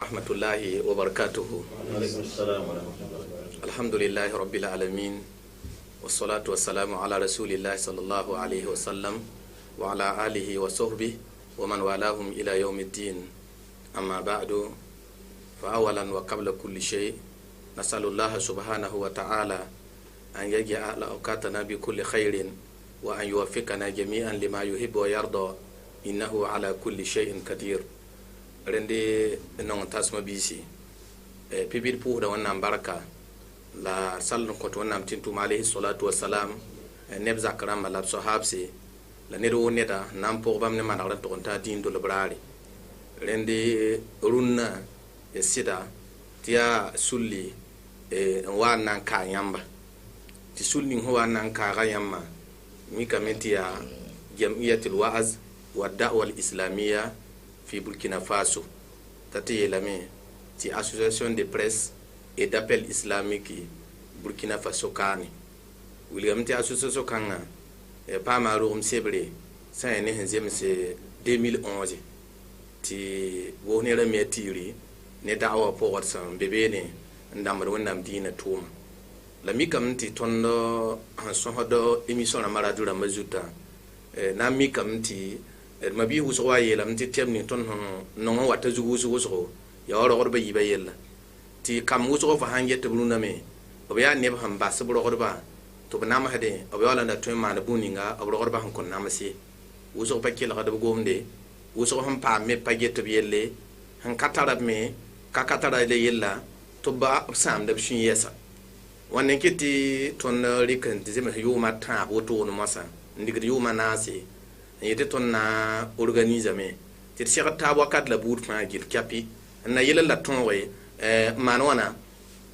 ورحمة الله وبركاته. وعليكم السلام ورحمة الله. الحمد لله رب العالمين والصلاة والسلام على رسول الله صلى الله عليه وسلم وعلى آله وصحبه ومن والاهم إلى يوم الدين. أما بعد، فأولا وقبل كل شيء نسأل الله سبحانه وتعالى أن يجعل أوقاتنا بكل خير وأن يوفقنا جميعا لما يحب ويرضى إنه على كل شيء قدير. رندي نون تاسما بيسي بيبير بوه دا ونام بركة لا سالن كنت ونام تنتم عليه الصلاة والسلام نبزا كرام لاب صحابسي لنيرو نيدا نام بوه بام نمان أغران تغنتا دين دول براري رندي رونا يسيدا تيا سولي وان نان كا يامبا تي سولي هو نان كا يامبا ميكا ميتيا جمعية الوعظ والدعوة الإسلامية في Burkina Faso. Tati lami ti association de presse et d'appel islamique Burkina Faso kani. William ti association kanga pa ma rum sebre sa ne henzem se 2011 ti woni la metiri ne da'awa pour san bebe ne ndamar wonnam dina tuma. Lami kam ti tondo han so hodo émission na maradura mazuta na mi kam ti mabi huswa yela mti temni ton non wata zugu ya ro ba yiba yella ti kam huswa fa hanje te buluna me obiya ne ba hamba sabro ba to bana ma hade obiya la na to ma na buninga obro ba han kon na masi huswa pa kila da gomde huswa han pa me pa gette bi yelle han katara me ka katara le yella to ba sam da shin yesa wannan kiti ton rikan dizema yuma ta boto no masa ndigri yuma nasi yete ton na organiser me ti sira ta wakat la bout fa gil kapi na yela la ton we manwana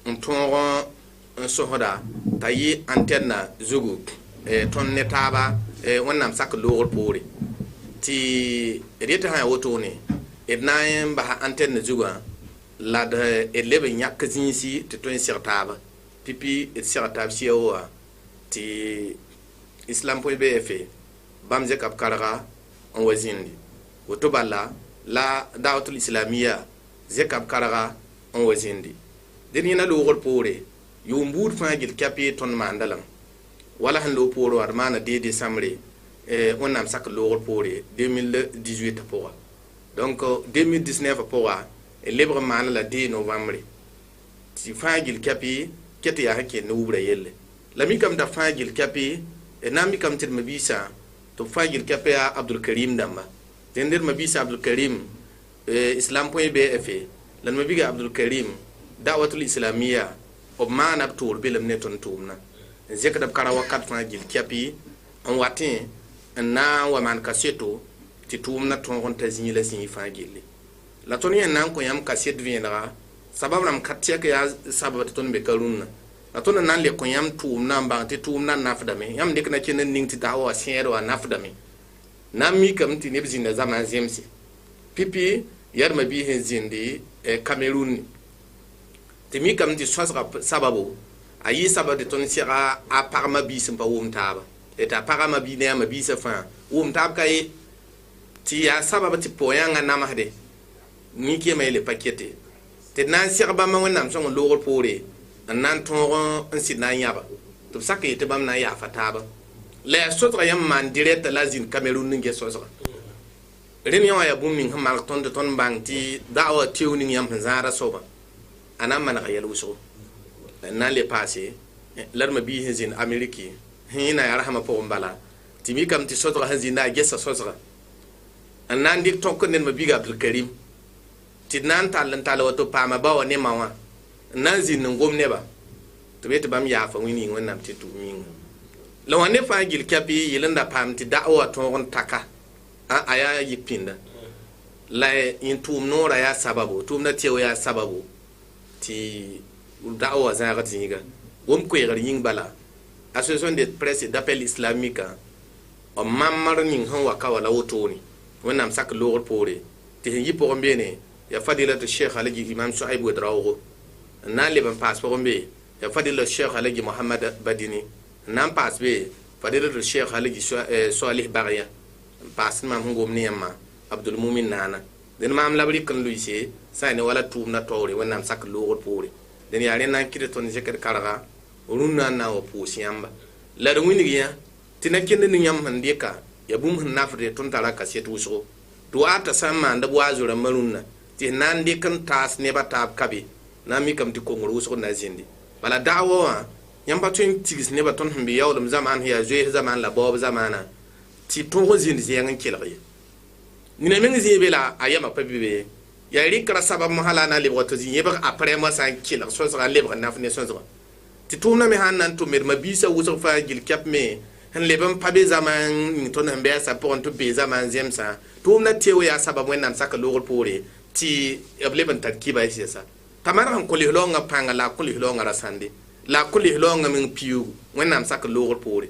on ton so hoda tayi antenne zugu ton ne taba wonnam sak logor pore ti reta ha woto ne edna ba antenne zuga la de elebe nyak zinsi ti ton sira taba pipi et sira tab siwa ti islam.bf bamze kap karaga on wazindi woto balla la da'watul islamiyya zekap karaga on wazindi den na lo gol pore yumbur fa gil kapi ton mandalam wala han lo poro armana de samre onam sak lo gol pore 2018 pour donc 2019 pour libre man la 10 novembre ti fa gil kapi kete ya hake no ubra yelle lami kam da fa gil kapi nami kam tir mabisa to fagil kapea Abdul Karim damba tender mabisa Abdul Karim islam.bf lan mabiga Abdul Karim da'watul islamiyya o manab tour bilam neton tumna zekadab kara wakat fagil kapi on watin na wa man kaseto ti tumna ton ron tazini la sin fagil la ton yen nan ko yam kaset vienra sabab ram katia ka ya sabab ton be karunna la ton nan le ko yam tumna ba ti tumna nafdame yam dik na kenen ning ti dawa sero nafdame nami kam ti nebzi na zaman zemsi pipi yar mabi hen zindi Cameroon ti mi kam ti swasra sababu ayi sabab de ton sira a parma bi sim pa wum taba eta parma bi ne ma bi sa fa wum tab kay ti ya sabab ti poyanga namade ni ke mai le pakete te nan sira ba ma wonam so logor pore nan ton en sidna yaba to sakay te bam na ya fataba la sotra yam man direct lazin Cameroon nge sotra ren yawa ya bum min hamal ton de ton bangti da'wa tiwning yam zara soba ana man ga yel wuso na le passé larma bi hezin ameriki hina ya rahama po mbala timi kam ti sotra hazina gessa sotra anan dik tonko nen mabiga Abdul Karim ti nan talan talawato pama bawa ne mawa nan zin ngom ne ba to beti bam ya fa wini wonnam ti tu min la wane fa gil kapi yelanda pam ti da'wa ton taka aya yipinda la in tum nora ya sababu tum na tewa ya sababu ti da'wa za ga tinga wom ko yar yin bala association de presse d'appel islamique o mamar nin han waka wala wotoni wonnam sak logor pore ti yi po mbene ya fadilatu sheikh alaji imam Shuaib Wadrawo nan le ban pass po mbe ya fadilatu sheikh alaji Muhammad Badini nan pass be fadilatu sheikh alaji Salih Bagya pass ma ngom ne ma Abdul Mumin nana den mam labri kan luise sai ne wala tumna tawre wannan sak logor pore den ya ren nan kire ton jeker karaga runna na o pusiyamba la do windiya tinakende ni nyam handika ya bum han nafre ton tara kaset wuso to ata sama nda bwazura marunna ti nan de kan tas ne bata kabe na mi kam ti kongoro wuso na zindi bala dawo yamba tun tigis ne baton hambi yawlum zaman ya je zaman la bob zamana ti to zindi zengan kelri ni ne mengi zibe la ayama pabibe ya rikra sabab mahala na lebro to zibe après moi san kila so so lebro na fne so so ti tumna me hanan to mer mabisa wuso fa gil kap me han lebam pabe zaman ni to na mbe sa pon to be zaman zemsa tumna tewo ya sabab wen nan saka logol pore ti ebleban tarkiba yesa tamara han kuli longa panga la kuli longa rasande la kuli longa min piu wen nan saka logol pore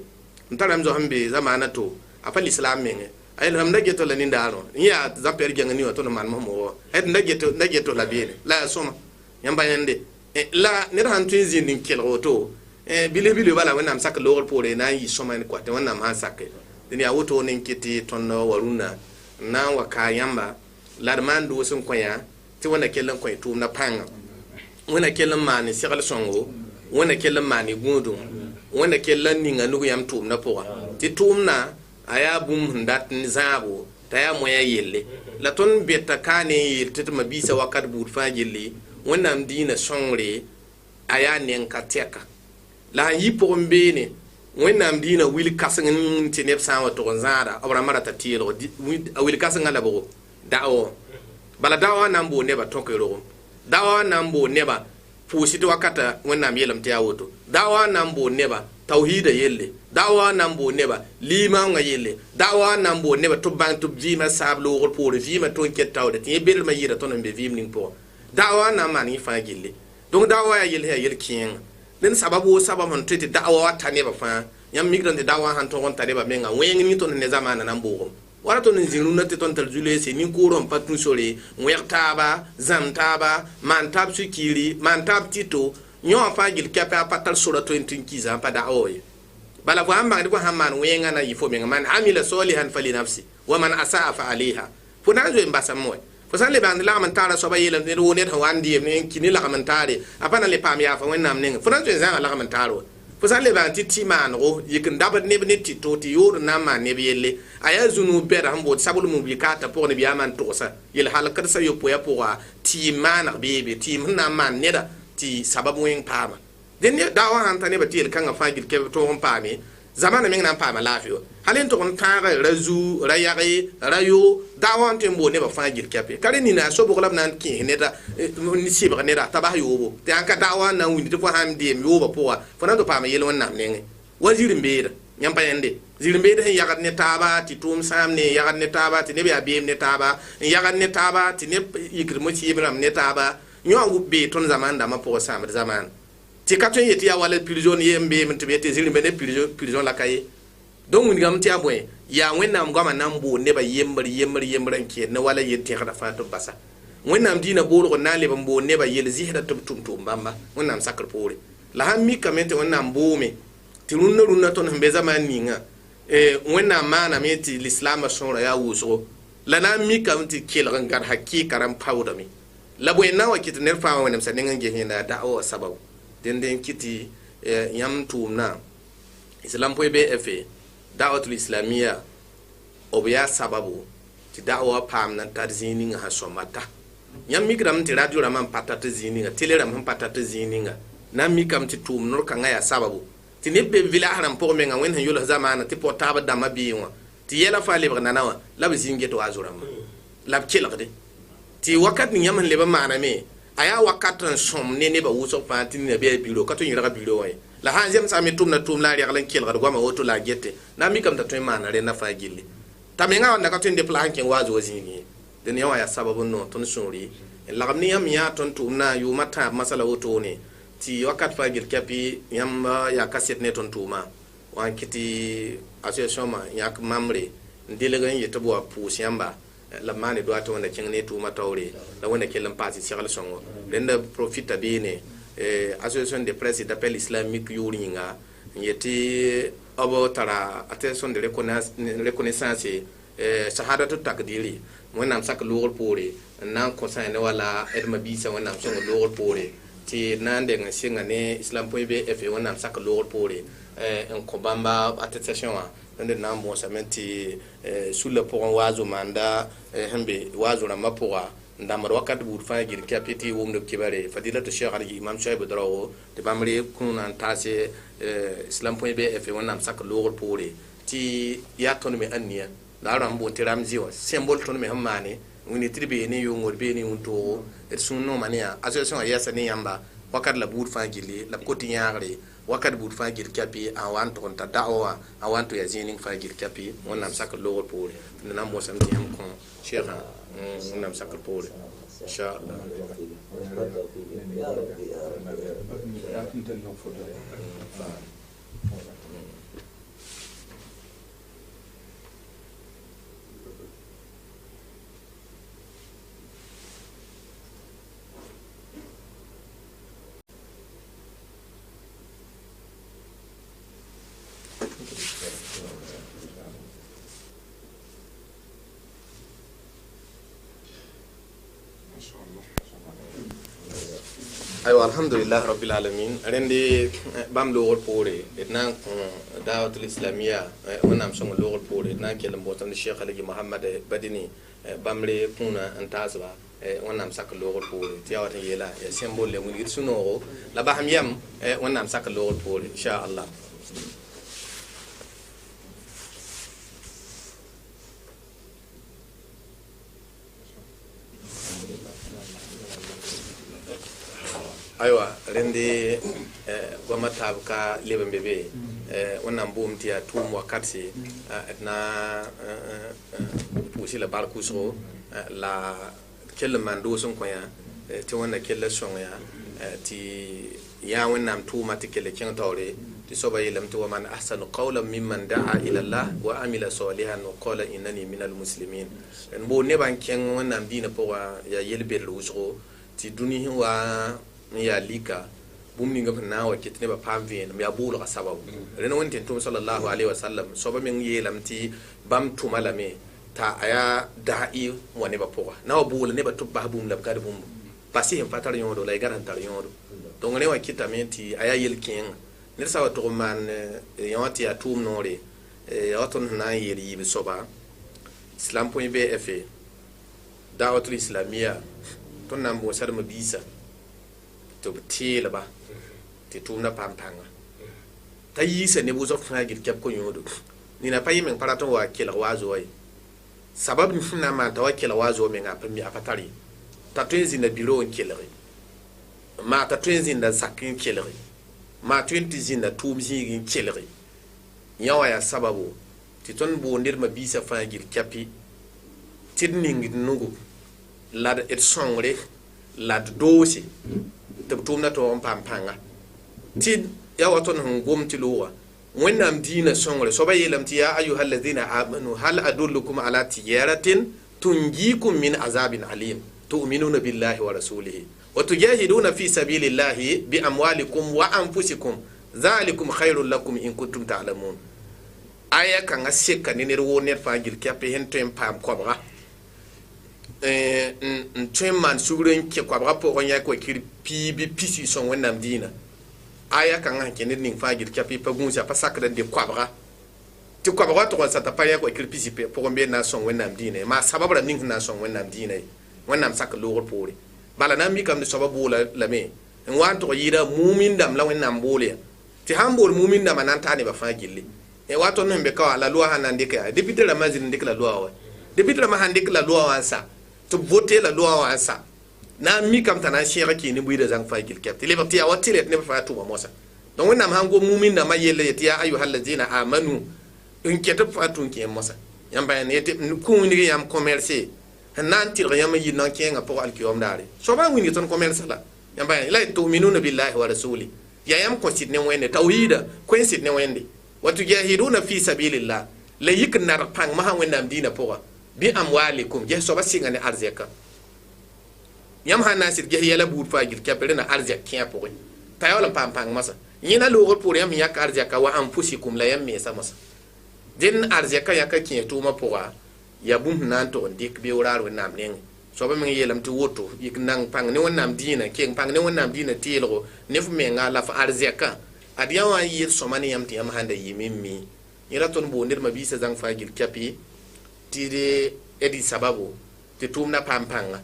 ntaram zo hambe zamana to afal islam menge ay lam da geto la ni ndaro ya zamper gengani wato no man mo het da geto la bele la soma yamba yande la ne ran tu zin kel roto bile bala wen saka logol pore na yi soma ni kwate wen nam ha saka ni ya woto nin kiti tonno waruna na waka yamba la man do sun koya ti wana kellan koy tu na panga wana kellan mani sigal songo wana kellan mani gudu wana kellan ni nganu yam tu na poa ti tumna aya bum ndat ni zabo taya moya yelle la ton beta kane yirtit mabisa wakat bur fa yelle wana mdina songre aya nen kateka la yipo mbene wana mdina wil kasangin tinep sawa to zara abra marata tiro wil kasanga la bo dawo bala dawa nambo neba tokero dawa nambo neba fusito wakata wana yelam tiawoto dawa nambo neba tauhida yelle dawa nambo neba lima nga yelle dawa nambo neba to bang to vima sablo gol pour vima to ket tawde ti bel ma yira to nambe vim ning po dawa na mani fa gille donc dawa ya yelle kien den sababu sabab on tete dawa ta neba fa yam migrant dawa han to on ta neba menga wengi ni to ne zamana nambo wala to nziru na te ton tel jule se ni kuron patun sole wertaba zamtaba mantab sukiri mantab tito nyo fa gil kapa patal sura to intinkiza pa da oy bala ko hamba ko hamman wenga na yifo menga man amila solihan fali nafsi wa man asaa fa aliha funa zo mbasa moy fo san le band la man tara so ba yela ne woni ta wandi ne kini la man tare apana le pam ya fa wenam ne funa zo zanga la man taro fo san le band ti man ro yikin dabat ne ne ti to ti yor na man ne yelle aya zunu bera hambo sabul mu bikata pour ne biya man to sa yel halakar sa yo poya poa ti man bebe ti na man ne da ti sababu wen pama den dawa hanta ne batil kanga fagil ke to on pami zamana men nan pama lafiyo halen to on tara razu rayari rayo dawa hanta mbo ne ba fagil ke kare ni na so bo kolab nan ki ne da ni sibra ne da tabahi yobo te anka dawa nan windi to hamdi mi yoba poa fona to pama yelo nan ne waziri mbeda nyampa yende zirimbe de yagat ne taba ti tum sam ne yagat ne taba ti ne be abem ne taba yagat ne taba ti ne yikrimo ci ibram ne taba nyo be ton zaman da ma po sam zaman ti katon yeti ya wala prison yembe min te bete zirimbe ne prison la kay donc ni gam ti aboy ya wennam gama nambo ne ba yembar ke ne wala yeti kada fatu basa wennam dina bolo ko nale ba mbo ne ba yel zihda tum bamba wennam sakar pore la hammi kamente wennam bome ti runna ton hambe zaman ninga wennam mana meti l'islam shora ya wuso la na mi kamti kelgan gar hakika ran pawda mi la boy na wa kiti ner faawa nem sanen nge hina da'awa sababu den kiti yam tumna islam poy be efe da'watul islamiyya obiya sababu ti da'awa pam nan tarzini nga hasomata yam migram ti radio ram patata zininga teleram ham patata zininga na mikam ti tum nor kanga ya sababu ti nebbe vila haram po menga wen han yul zamana ti potaba dama biwa ti yela fa lebra nanawa lab zinge to azuram lab kilagde ti wakat ni yaman leba mana me aya wakatan som ne ba wuso fanti ne be biro kato yira biro way la hanjem sa me tumna tumla ri galan kel gar goma woto la gette na mi kam ta to mana re na fa gilli taminga wanda kato inde plan ken wazo wazini den yawa ya sababu no ton sori la gamni yam ya ton tumna yu mata masala woto ne ti wakat fa gil kapi yam ya kaset ne ton tuma wan kiti association ma yak mamre ndelegan yetabo pusi yamba la mane do ato wanda kenge tu matawre la wanda kelam pasi sigal songo denda profita bene association de presse d'appel islamique yuringa yeti abo tara attestation de reconnaissance shahadatu takdiri wẽnnaam sak loogr poore n na n kõ sãne wala d mabiisã wẽnnaam sõng loogr poore tɩ d na n deng n sɩnga ne islam point bf wẽnnaam sak loogr poore n kõ bãmba attestation wã d na n bõosame tɩ sula pʋgẽ waazo maanda sẽn be waazo rãmbã pʋga n dãmbd wakat buud fãa gil kɛp tɩ wʋmd b kibare fadilatu cheikh algi imam shoaib draogo tɩ bãmb re kũuna n taase islam point bf wẽnnaam sak loogr poore tɩ yaa tõnd me ãn nia la rãmb boon tɩ rãmb zɩ wã sẽn-bol tõnd me sẽn maane wẽni tɩ d bee ne yʋngr bee ne wũntoogo d sũur noomã ne yaa association wã yɛsa ne yãmba wakat la buud fãa gilli la b kot yãagre wakat buud fãa gil kɛpɩ a wa n tʋg n ta da'wa wã a wa n tʋ yaa zĩig ning fãa gil kɛpɩ wẽnnaam sakr loogr poore tɩ na n bõosame tɩ yãmb kõ cheikã wẽnnaam sakr poore inchallah aywa alhamdulillah rabbil alamin rende bam loogr poore d na n kõ dawatul islamia wẽnnaam sõng loogr poore d na n kell n bootame cheikh algi mohamad badini bãmb re kũuna n taasba wẽnnaam sak loogr poore tɩ yaa wat n yeela yaa sẽn-bol le wilgd sũ-noogo la basem yam wẽnnaam sak loogr poore inchallah aywa rende goma tab ka lebe bebe wannan boom tia tum wakati na pusi la barku so la kelle mando son ko ya ti wonna kelle son ya ti ya wannan tuma ti kelle kin tawre ti soba yelam to man ahsanu qawlan mimman da'a ila Allah wa amila salihan wa qala innani minal muslimin en bo ne ban ken wannan dina po ya yelbe luso ti duni wa ya lika bumni nga na wa kitne ba pamvien ya bulu ka sababu rena wonte tum sallallahu alaihi wasallam soba men yelam ti bam tumalame ta aya da'i woni ba poa na wa bulu ne ba tubba bum lab kad bum pasi en fatar yodo la garan tar yodo donc ne wa kitamenti aya yelkin ne sa wa to man yoti atum nore yoton na yeli bi soba islam point bf dawatul islamia ton nan bo sarma bisa to tɩɩlba ba tɩ tʋʋmda pãng-pãnga t'a yiisa ne wʋsg fãa gil kɛp ko yõodo nina pa yɩ meng pa rat n wa kelg waazo wa ye sabab sẽn na n maan t'a wa kelg waazo menga a pa tar ye t'a tõe n zĩnda biro n kelge maa t'a tõe n zĩnda zak n kelge maa tõe n tɩ zĩnda tʋʋm zĩig n kelge yã wa yaa sababo tɩ tõnd boond d mabiisã fãa gil kɛpɩ tɩ d ning d nugu la d sõngre la d doose tɩ b tʋʋmda tɩ n paam pãnga tɩ ya wa tõnd sẽn gom tɩ loogã wẽnnaam diinã sõngre soaba yeelame tɩ yaa ayuha alladina amanu hal adullukum ala tijaratin tunjikum min azabin alim tu'minuna billahi wa rasulihi wa tujahiduna fi sabilillahi bi amwalikum wa anfusikum dhalikum khairul lakum in kuntum ta'lamun aya kãngã seka ne ned woo ned fãa gil kɛpɩ sẽn tõe n paam kɔbga n tõe n maan sugr n kẽ koabga pʋgẽ yãk wa kir piibi pisi sõng wẽnnaam diinã aya kãngã sẽn kẽ ned ning fãa gil kɛpɩ pa gũusa pa sakd n de koabga tɩ koabga wa tʋg n sa t'a pa yãk wa kir pisi pʋgẽ be na n sõng wẽnnaam diinã ye maa sabab rãmb ning sẽn na n sõng wẽnnaam diinã ye wẽnnaam sak loogr poore bala na n mikame tɩ soaba boola lame n wa n tʋg yɩɩda mumin dãmb la wẽnnaam bool ya tɩ sãn bool mumin dãmbã na n taa nebã fãa gilli wa tõnd sẽn be ka wã la loa sãn na n dɩk yaa depute rãmbã zĩnd n dɩk la loa wa depute rãmbã sãn dɩk la loa wã n sa tɩ vote la loa wã n sa na n mikame t'a na n sẽega kɩɩ ne buɩɩda zãng fãa gil kɛp tɩ lebg tɩ yaa wa tɩ neb fãa tʋma mosa donc wẽnnaam sãn gom mumin dãmbã yella ye tɩ yaa ayuha alladina amanu n ket b fãa tʋm kẽem mosa yãmb bãe ne kũ wing yãmb commerce n na n tɩrg yãmb n yɩ na n kẽengã pʋg alkiom daare soaba n wing tõnd commerce la yãmb bãe la tuminuna billahi wa rasuli yaa yãmb kõ sɩd ne wẽnde tawhiida koe n sɩd ne wẽnde wa tujahiduna fi sabilillah la yik n narg pãng masã wẽnnaam diinã pʋga bi amwalikum ges soaba sɩnga ne arzɛka yãmb sãn na n sɩd ges yɛla buud fãa gil kɛp rẽna arzɛk kẽ pʋgẽ t'a yaool n paam pãng masã yẽna loogr pʋʋr yãmb sẽn yãk arzɛka wa anfusikum la yãmb meesa masã dẽn arzɛka yãka kẽ tʋʋmã pʋga ya bum nan to dik be urar wẽnnaam nengẽ soaba meng yeelame tɩ woto yik nang pãng ne wẽnnaam dĩinã keng pãng ne wẽnnaam dĩinã teelgo ne f menga la f arzɛka ad yã wã n yɩɩd sõma ne yãmb tɩ yãmb sãn da yɩ me me yẽra tõnd boond ned mabiisã zãng fãa gil kɛpɩ tɩ d y sababu tɩ tʋʋmdã paam pãnga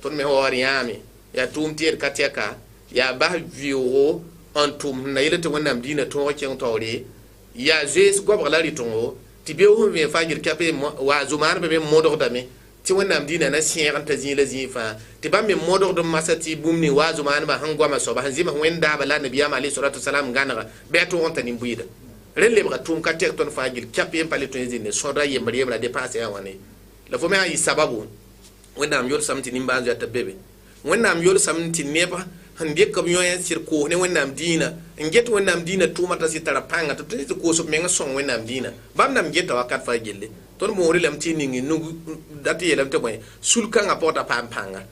tõnd me waoor yãame yaa tʋʋm teed ka tɛka yaa bas vɩoogo n tʋʋm sẽn na yel tɩ wẽnnaam dĩinã tõog kẽng taoore yaa zoees goabg la rɩtõngo tɩ beoog sẽn vẽ fãa gil kɛpɩ waa zumaanbã me modgdame tɩ wẽnnaam dĩinã na sẽeg n ta zĩig la zĩig fãa tɩ bãmb me modgd n masã tɩ bũmb ning waa zumaanbã sẽn goama soaba sẽn zɩms wẽndaaba la nabiyaam alai salatu wasalam gãnega bɩ a tʋʋg n ta nin-bʋɩɩda rẽ lebga tʋʋm ka tɛk tõnd fãa gil kɛp n pa le tõe n zĩnde sõdra yembr yembrã dépense yaa wãne la fo me a yɩ sababu wẽnnaam yolsame tɩ nimbãan zoa t'a bebe wẽnnaam yolsame tɩ neb sẽn dɩk b yõ sɩd koos ne wẽnnaam dĩinã n get wẽnnaam dĩinã tʋʋma t'a sɩd tara pãnga tɩ tõe tɩ koos b meng n sõng wẽnnaam dĩinã bãmb nam geta wakat fãa gelle tõnd moore lame tɩ ning dat yeelame tɩ bõe sul-kãngã pʋgẽ t'a paam pãnga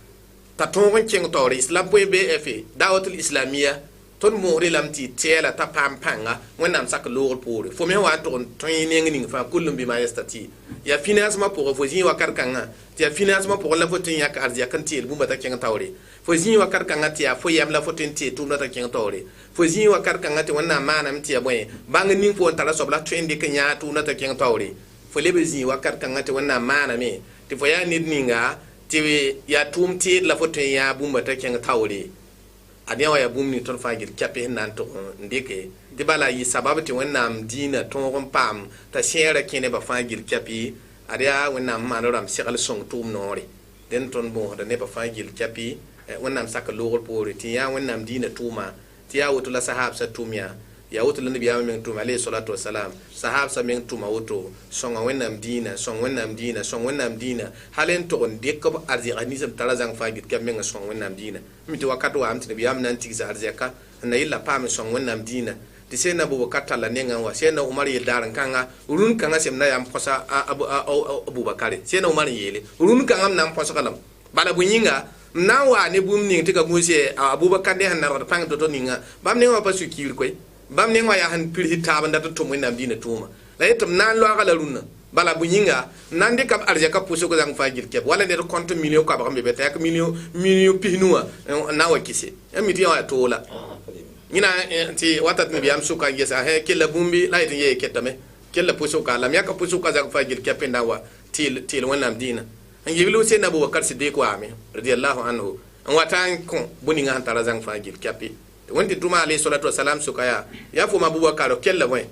t'a tõog n kẽng taoore islam poe bf dawatul islamia tõnd moore lame tɩ tɛɛla t'a paam pãnga wẽnnaam sak loogr poore fo me wa n tʋg n tõe neng ning fãa kullum bɩma yestati yaa financemã pʋgẽ fo zĩig wakat kãngã tɩ yaa financemã pʋgẽ la fo tɩ n yãk arzɛk n teel bũmba t'a kẽng taoore fo zĩig wakat kãngã tɩ yaa fo yɛm la fo tɩ n tee tʋʋmda t'a kẽng taoore fo zĩig wakat kãngã tɩ wẽnnaam maaname tɩ ya bõe bãng ning fo n tara soab la tõe n dɩk n yãag tʋʋmda t'a kẽng taoore fo leb zĩig wakat kãngã tɩ wẽnnaam maaname tɩ fo yaa ned ninga tɩ yaa tʋʋm teed la fo tõe n yãag bũmba t'a kẽng taoore ad yã wa yaa bũmb ning tõnd fãa gil kɛpɩ sẽn na n tʋg n dɩke tɩ bala yɩ sabab tɩ wẽnnaam dĩinã tõog n paam t'a sẽera kẽ nebã fãa gil kɛpɩ ad yaa wẽnnaam maan rãmb segl sõng tʋʋm noore dẽnd tõnd bõosda nebã fãa gil kɛpɩ wẽnnaam sak loogr poore tɩ yaa wẽnnaam dĩinã tʋʋma tɩ yaa woto la sahabsã tʋʋm yaa woto la nabiyaamã meng tʋʋm alayhi salatu wasalam sahabsã meng tʋma woto sõnga wẽnnaam dĩinã sõng wẽnnaam dĩinã sõng wẽnnaam dĩinã hal n tʋg n dɩk b arzɛka ninsẽm tara zãng fãa gil kɛp meng n sõng wẽnnaam dĩinã mi tɩ wakat waam tɩ nabiyaam na n tigsa arzɛka n na yella paam n sõng wẽnnaam dĩinã tɩ sẽn na abubakar talla nengã wa sẽn na umar yel daar n kãnga rũn kãngã sem na yaa n põsa abubakare sẽn na umar n yeele rũn kãngã m na n põsglem bala bõe yĩnga m na n waa ne bũmb ning tɩ ka gũuse abubakar ne sẽn nargd pãng to-to ninga bãmb nengã wa pa sũ-kiir koe bãmb nengã wa yaa sẽn pirs taab n dat n tʋm wẽnnaam dĩinã tʋʋma la yetɩ m na n loaga la rũnnã bala bõe yĩnga m na n dɩka b arzɛka pʋsg zãng fãa gil kɛp wala ned kõnt million kabg n be be t'a yak million pis-nuwã n na n wa kɩse yã mi tɩ yã wa toola yẽna tɩ watat nabiyaam sʋka n gesa kella bũmbi la yetɩ n yee ketame kella pʋsga la m yaka pʋsga zãng fãa gil kɛp n na n wa teel wẽnnaam dĩinã n yigl sẽn na abubakar siddiq waame radiallahu anhu n wa ta n kõ bõe-ningã sẽn tara zãng fãa gil kɛpɩ tɩ wẽn tɩ tʋma alayhi salatu wasalam sʋka yaa yaa fo ma abubakar kell bõe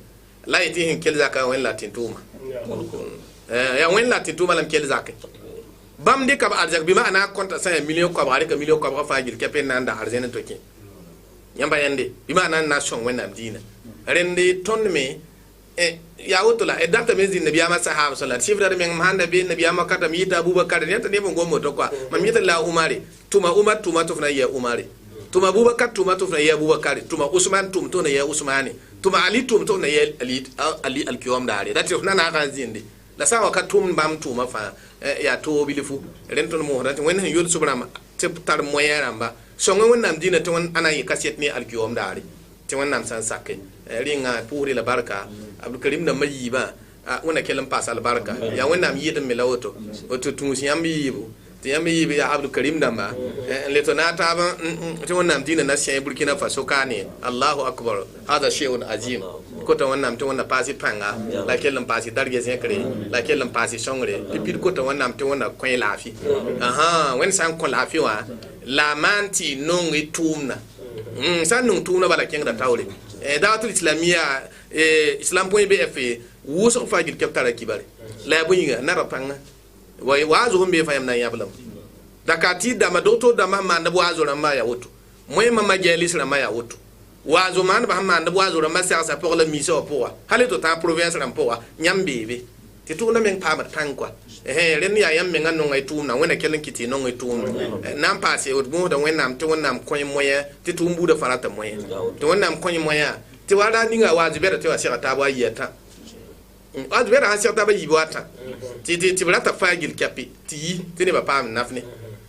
la yetɩ sẽn kell zaka wẽn la tɩ tʋʋma yaa wẽn la tɩ tʋʋma la m kell zake bãmb dɩka b arzɛk bɩ maana kõnta sã ya million koabga rɩka million koabga fãa gil kɛpɩ n na n da arzẽn n to kẽ yãmba yẽnde bɩ maana n na n sõng wẽnnaam dĩinã rẽnde tõnd me yaa woto la data me zĩnd nabiyaamã sahaba sala sɩfrad meng m sãn da be nabiyaamã kata m yɩta abubakar yẽta neb n gom woto koa mam yɩta la umare tʋma umar tʋma tɩ f na yɩa umare tʋma abubakar tʋma tɩ f na yɩa abubakar tʋma usman tʋm tɩ f na yɩa usmane tʋma ali tʋm tɩ f na yɩa ali alkiom daare la tɩ f na naagã n zĩnde la sã n wa ka tʋm bãmb tʋʋmã fãa yaa toog bilfu rẽnd tõnd moosda tɩ wẽnd sẽn yolsb rãmba tɩ b tar moyã rãmba sõnga wẽnnaam dĩinã tɩ wẽnd ãna n yɩ kaset ne alkiom daare tɩ wẽnnaam sã n sake rɩngã pʋʋsre la barka abdulkarim dãmbã yiibã wẽnna kell n paas albarka yaa wẽnnaam yɩɩd n me la woto tɩ tũus yãmb yiibu tɩ yãmb yiib yaa abdulkarim dãmba n le tɩ na a taab tɩ wẽnnaam dĩinã na sẽ burkina faso kaane allahu akbar hada sheun azim kota wẽnnaam tɩ wẽnna paasɩ pãnga la kell n paasɩ dargɛ zẽkre la kell n paasɩ sõngre pipid kota wẽnnaam tɩ wẽnna kõ laafɩ wẽnd sã n kõ laafɩ wã la maan tɩ nong y tʋʋmna sã n nong tʋʋmna bala kẽngda taoore dawatul islamia islam põe bf wʋsg fãa gil kɛp tara kibare la yaa bõe-yĩnga nara pãnga waazo sẽn bee fã yãmb na n yãblem daka tɩ dãmba doctor dãmbã sẽn maand b waazo rãmbã yaa woto moẽmã majalis rãmbã yaa woto waazo maandbã sẽn maand b waazo rãmbã segsa pʋg la miisã wã pʋga hal tɩ tã province rãmb pʋga yãmb beebe tɩ tʋʋmdã meng paamd pãng koa rẽnd yaa yãmb mengã nonga y tʋʋmdã wẽnna kell n kɩ tɩ y nong y tʋʋmdã na n paase d bõosda wẽnnaam tɩ wẽnnaam kõ moyã tɩ tʋʋm buudã fã rata moyã tɩ wẽnnaam kõ moyã tɩ wa ra ninga waazo bɛda tɩ wa sega taab wa yɩa tã waazo bɛda sã seg taab a yiib wa tã tɩ b rata fãa gil kɛpɩ tɩ yi tɩ nebã paam nafne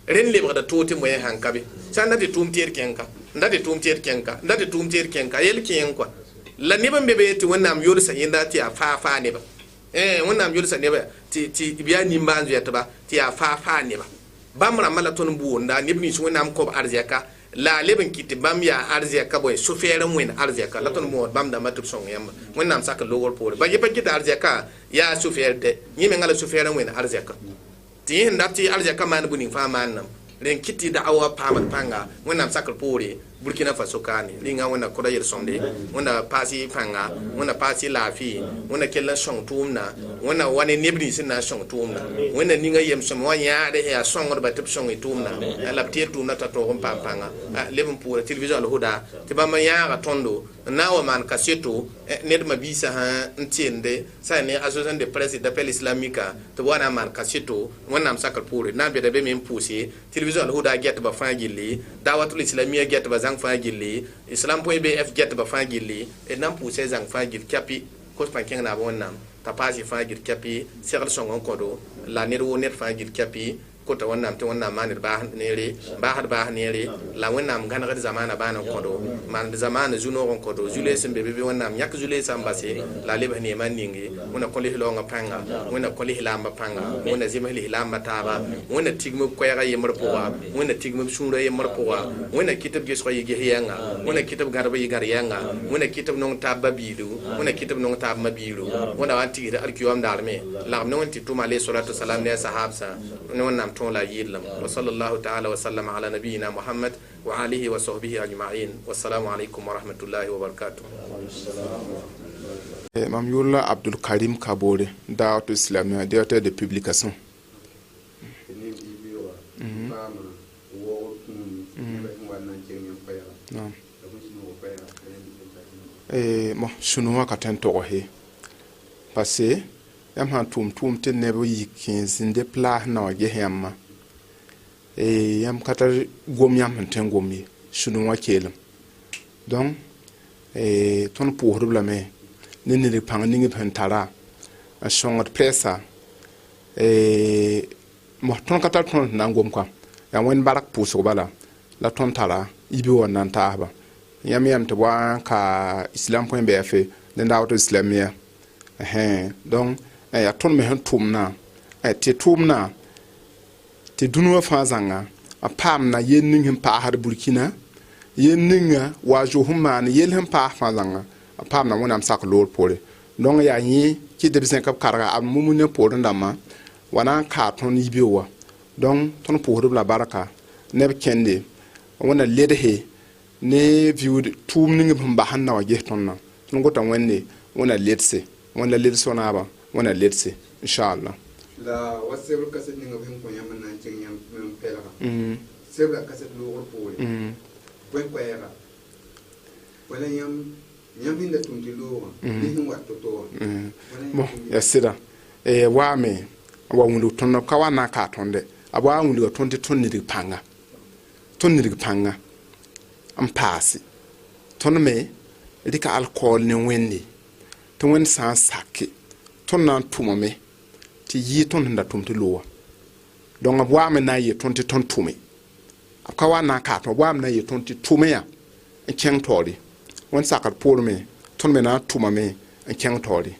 rẽnd lebgda toog tɩ moyã sãn ka be sã n dat tɩ tʋʋm teed kẽnka n dat tɩ tʋʋm teed kẽnka n dat tɩ tʋʋm teed kẽnka yel kẽeng koa la neb n be be tɩ wẽnnaam yolsa yẽnda tɩ yaa faa nebã wẽnnaam yʋlsa neba tɩ b yaa nin-bãan zoɛtba tɩ yaa faa neba bãmb rãmbã la tõnd boonda neb nins wẽnnaam kob arzɛka la a leb n kɩ tɩ bãmb yaa arzɛka bõe sofɛɛr n wẽn arzɛka la tõnd mood bãmb dãmbã tɩ b sõng yãmba wẽnnaam sak n logr poore ba yẽ pa kɩta arzɛka yaa sofɛɛr tɛ yẽ mengã la sofɛɛr n wẽn arzɛka tɩ yẽ sẽn dat tɩ arzɛka maan bũ ning fãa maannam ren kiti da'awa pamat panga wẽnnaam sakr poore Burkina Faso kaani ringa wẽnna koda yel-sõmde wẽnna paasy pãnga wẽnna paasy laafɩ wẽnna kell n sõng tʋʋmdã wẽnna wa ne neb nins n na n sõng tʋʋmdã wẽnna ninga yem-sõm wã yãade yaa sõngdba tɩ b sõng y tʋʋmdã la b teel tʋʋmdã t'a tõog n paam pãnga leb n pʋʋra television al-huda tɩ bãmb yãaga tõndo n na n wa maan kaseto ned mabiisã sã n tɩende sã ne association de presse d'appel islamique tɩ b wa na n maan kaseto wẽnnaam sakr poore na n bɩda be me n pʋʋse television al-huda gɛtba fãa gilli dawatul islamia gɛtba zãng fãa gilli islam.bf gɛtba fãa gilli d na n pʋʋsɛ zãng fãa gill kɛpɩ kos-pã kẽng naab wẽnnaam t'a paasy fãa gill kɛpɩ segl sõng n kõdo la ned woo ned fãa gill kɛpɩ kota wẽnnaam tɩ wẽnnaam maand baasd neere la wẽnnaam gãnegd zamaana bãan n kõdo maand zamaana zu-noog n kõdo zu-lees n be be wẽnnaam yãk zu-leesã n base la a lebs neemã ninge wẽnna kõ lislaoongã pãnga wẽnna kõ lislaambã pãnga wẽnna zems lislaambã taaba wẽnna tigm b koɛɛgã yembr pʋga wẽnna tigm b sũurã yembr pʋga wẽnna kɩt b gesgã yɩ ges yɛnga wẽnna kɩt b gãdb yɩ gãd yɛnga wẽnna kɩt b nong taab babiilu wẽnna kɩt b nong taab mabiilu wẽnna wa n tigsd alkiyoam daarme lagm ne wẽn tɩ tʋm alayhi salatu wasalam ne a sahabsã ne wẽnnaam tõog la a yɩllem وصلى الله تعالى وسلم على نبينا محمد وآله وصحبه أجمعين والسلام عليكم ورحمة الله وبركاته. Mam Youla Abdul Karim Kabore, Da'wat Islamiyya, directeur de publication. Mo sunu ka tan to he parce que yam han tum te ne bo yikin zinde pla na ge yamma yam katar gom yam ten gom yi sunu wa kelem donc ton pour la me ne ne pang ningi pen tara a songot pressa mo ton katar ton na gom kwa ya wen barak puso bala la ton tara ibi wonan taaba yam to wa ka islam.bf den Da'wat Islamiyya donc ya ton me han tumna te tumna te dunwa fa zanga a pam na yenning him pa har Burkina yenninga wajo humman yel him pa fa zanga a pam na wonam sak lor pore donc ya yi ki de bisen kap karga am mumune pore ndama wana ka ton yibewa donc ton pore la baraka ne kende wona ledhe ne view tumning him ba hanna wa ge ton na ton gota wenne wona ledse wona ledse na ba wona ledse inshallah la wasebul kaset ninga bin ko yamman nan cin yam pela sebla kaset lo wor pole ko ko era wala yam hinda tumti lo ni hin watto to mo ya sira wa me wa wundu tonno kawana ka tonde aba wundu tonti tonni dig panga am pasi tonno me dika alcohol ne wenni to wen sa sakke tonna tuma me ti yi ton nda tumti lowa donc abwa me na yi tonti ton tume akawa na ka to abwa me na yi tonti tume ya en keng tori won sakar por me ton me na tuma me en keng tori